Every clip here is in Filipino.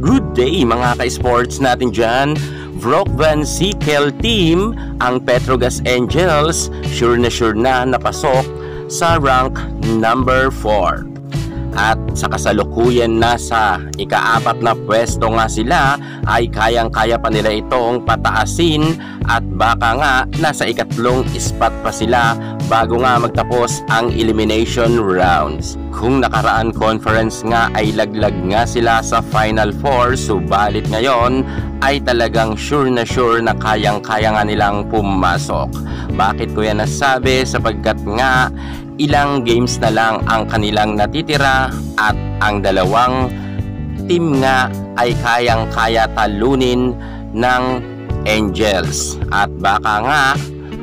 Good day mga ka-sports natin dyan. Brock Van Sickle team, ang Petrogas Angels, sure na napasok sa rank number 4. At sa kasalukuyan nasa ika-4 na pwesto nga sila, ay kayang-kaya pa nila itong pataasin at baka nga nasa ika-3 spot pa sila bago nga magtapos ang elimination rounds. Kung nakaraan conference nga ay laglag nga sila sa Final 4, subalit ngayon ay talagang sure na kayang-kaya nga nilang pumasok. Bakit ko yan nasabi? Sapagkat nga ilang games na lang ang kanilang natitira at ang dalawang team nga ay kayang-kaya talunin ng Angels at baka nga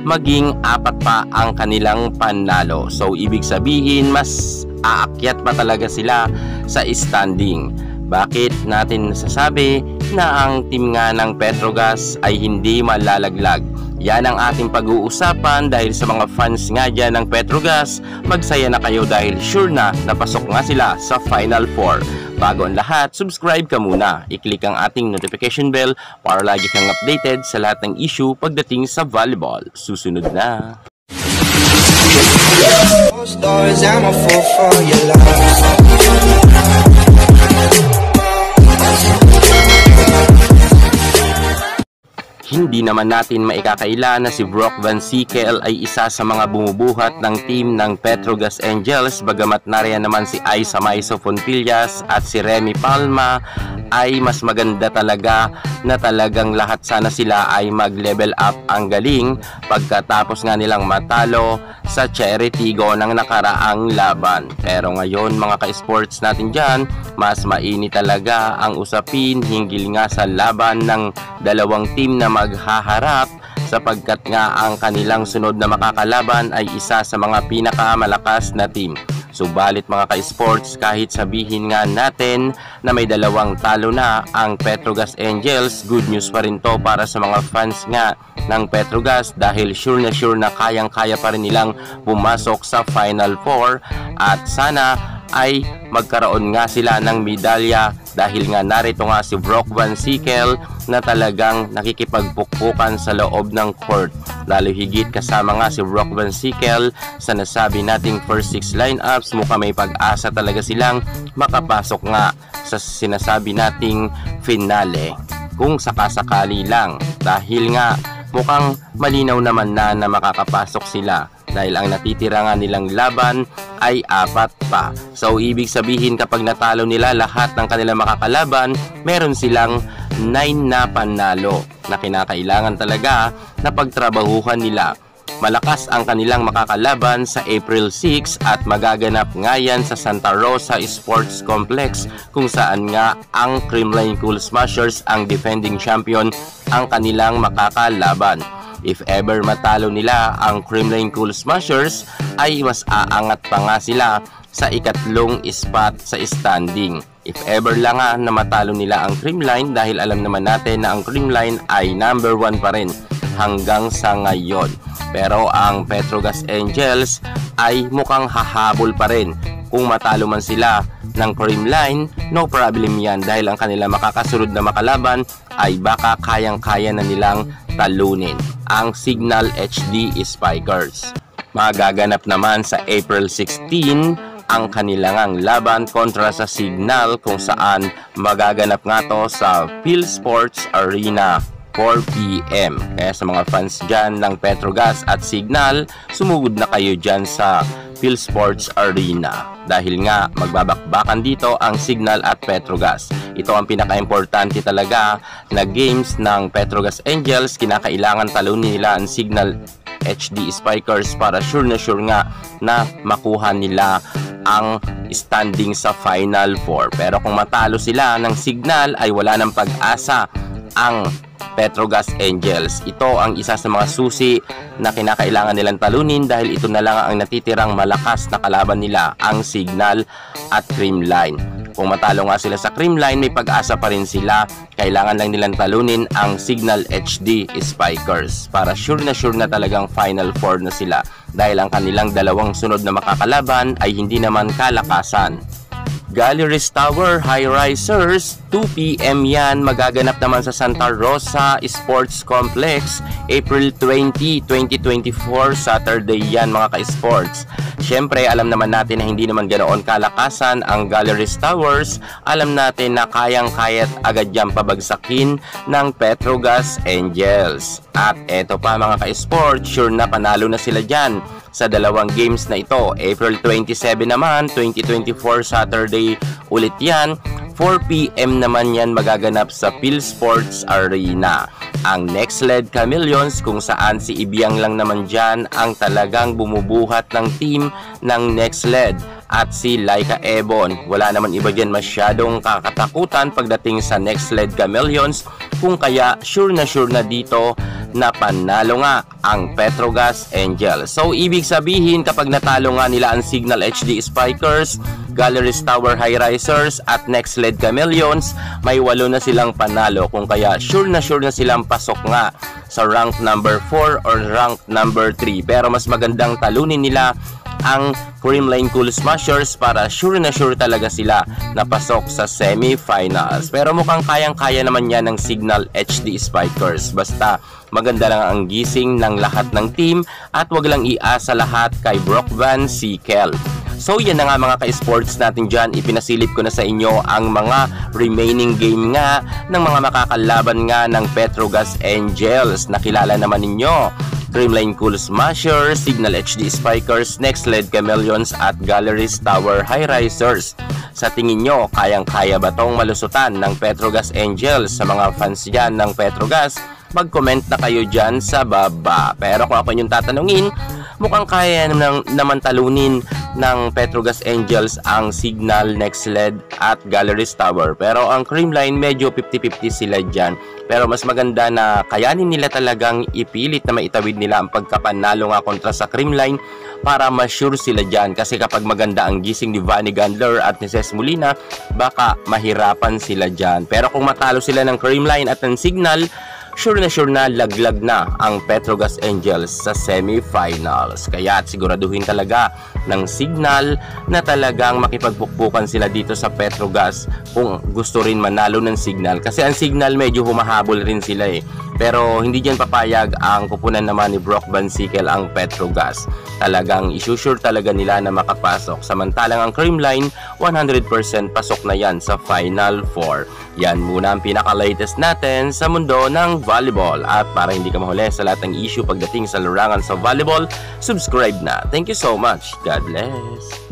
maging 4 pa ang kanilang panalo. So ibig sabihin mas aakyat pa talaga sila sa standing. Bakit natin nasasabi na ang team nga ng Petrogas ay hindi malalaglag? Yan ang ating pag-uusapan dahil sa mga fans nga dyan ng Petrogas, magsaya na kayo dahil sure na napasok nga sila sa Final 4. Bago ang lahat, subscribe ka muna. I-click ang ating notification bell para lagi kang updated sa lahat ng issue pagdating sa volleyball. Susunod na! Hindi naman natin maikakaila na si Brock Van Sickle ay isa sa mga bumubuhat ng team ng Petrogas Angels, bagamat nariyan naman si Aiza Maiso Fontillas at si Remy Palma ay mas maganda talaga na talagang lahat sana sila ay mag-level up ang galing pagkatapos nga nilang matalo sa Cherry Tigo ng nakaraang laban. Pero ngayon mga ka-sports natin dyan, mas mainit talaga ang usapin hinggil nga sa laban ng dalawang team na maghaharap sapagkat nga ang kanilang sunod na makakalaban ay isa sa mga pinakamalakas na team. Subalit mga ka-sports, kahit sabihin nga natin na may dalawang talo na ang Petrogas Angels, good news pa rin to para sa mga fans nga ng Petrogas dahil sure na kayang-kaya pa rin nilang pumasok sa Final 4 at sana ay magkaroon nga sila ng medalya dahil nga narito nga si Brock Van Sickle na talagang nakikipagpukpukan sa loob ng court. Lalo higit kasama nga si Brock Van Sickle sa nasabi nating first 6 lineups, mukhang may pag-asa talaga silang makapasok nga sa sinasabi nating finale. Kung sakasakali lang dahil nga mukhang malinaw naman na makakapasok sila dahil ang natitira nga nilang laban ay 4 pa. So ibig sabihin kapag natalo nila lahat ng kanilang makakalaban, meron silang 9 na panalo na kinakailangan talaga na pagtrabahuhan nila. Malakas ang kanilang makakalaban sa April 6 at magaganap nga yan sa Santa Rosa Sports Complex kung saan nga ang Creamline Cool Smashers ang defending champion ang kanilang makakalaban. If ever matalo nila ang Creamline Cool Smashers ay mas aangat pa nga sila sa ika-3 spot sa standing. If ever lang nga na matalo nila ang Creamline dahil alam naman natin na ang Creamline ay number 1 pa rin hanggang sa ngayon. Pero ang Petrogas Angels ay mukhang hahabol pa rin. Kung matalo man sila ng Creamline, no problem yan dahil ang kanila makakasunod na makalaban ay baka kayang-kaya na nilang talunin ang Signal HD Spikers. Magaganap naman sa April 16 ang kanilang laban kontra sa Signal kung saan magaganap nga to sa Phil Sports Arena 4 PM. Kaya sa mga fans dyan ng Petrogas at Signal, sumugod na kayo dyan sa Phil Sports Arena dahil nga magbabakbakan dito ang Signal at Petrogas. Ito ang pinaka-importante talaga na games ng Petrogas Angels. Kinakailangan talunin nila ang Signal HD Spikers para sure nga na makuha nila ang standing sa Final 4. Pero kung matalo sila ng Signal ay wala ng pag-asa ang Petrogas Angels. Ito ang isa sa mga susi na kinakailangan nilang talunin dahil ito na lang ang natitirang malakas na kalaban nila, ang Signal at Creamline. Kung matalo nga sila sa Creamline, may pag-asa pa rin sila. Kailangan lang nilang talunin ang Signal HD Spikers para sure na talagang Final 4 na sila dahil ang kanilang dalawang sunod na makakalaban ay hindi naman kalakasan. Galleries Tower High Risers, 2 p.m. yan. Magaganap naman sa Santa Rosa Sports Complex, April 20, 2024, Saturday yan mga ka-sports. Siyempre, alam naman natin na hindi naman ganoon kalakasan ang Galleries Towers. Alam natin na kayang-kaya't agad yan pabagsakin ng Petrogas Angels. At eto pa mga ka-sports, sure na panalo na sila dyan sa dalawang games na ito. April 27 naman, 2024, Saturday ulit yan. 4 p.m. naman yan magaganap sa PhilSports Arena. Ang NextLED Chameleons, kung saan si Ibiang lang naman dyan ang talagang bumubuhat ng team ng NextLED. At si Laika Ebon, wala naman iba dyan masyadong kakatakutan pagdating sa NextLED Chameleons, kung kaya sure na dito na panalo nga ang Petrogas Angels. So ibig sabihin, kapag natalo nga nila ang Signal HD Spikers, Galleries Tower High Risers at NextLED Chameleons, may 8 na silang panalo, kung kaya sure na silang pasok nga sa rank number 4 or rank number 3. Pero mas magandang talunin nila ang Creamline Cool Smashers para sure talaga sila na pasok sa semi-finals. Pero mukhang kayang-kaya naman yan ng Signal HD Spikers. Basta maganda lang ang gising ng lahat ng team at wag lang iasa lahat kay Brock Van Sickle. So yan na nga mga ka-sports natin dyan. Ipinasilip ko na sa inyo ang mga remaining game nga ng mga makakalaban nga ng Petrogas Angels. Nakilala naman ninyo Creamline Cool Smashers, Signal HD Spikers, NextLED Chameleons at Galleries Tower High Risers. Sa tingin nyo, kayang-kaya ba tong malusutan ng Petrogas Angels? Sa mga fans dyan ng Petrogas, mag-comment na kayo dyan sa baba. Pero kung ako yung tatanungin, mukhang kaya naman talunin ng Petrogas Angels ang Signal, NextLED at Galleries Tower. Pero ang Creamline, medyo 50-50 sila dyan. Pero mas maganda na kayanin nila talagang ipilit na maitawid nila ang pagkapanalo nga kontra sa Creamline para ma-sure sila dyan. Kasi kapag maganda ang gising ni Vanny Gandler at ni Ces Molina, baka mahirapan sila dyan. Pero kung matalo sila ng Creamline at ng Signal, sure na laglag na ang Petrogas Angels sa semi-finals. Kaya siguraduhin talaga ng Signal na talagang makipagpukpukan sila dito sa Petrogas kung gusto rin manalo ng Signal. Kasi ang Signal medyo humahabol rin sila eh. Pero hindi dyan papayag ang kupunan naman ni Brock Van Sickle ang Petrogas. Talagang isusure talaga nila na makapasok. Samantalang ang Creamline, 100% pasok na yan sa Final 4. Yan muna ang pinaka-latest natin sa mundo ng volleyball. At para hindi ka mahuli sa lahat ng issue pagdating sa larangan sa volleyball, subscribe na. Thank you so much. God bless.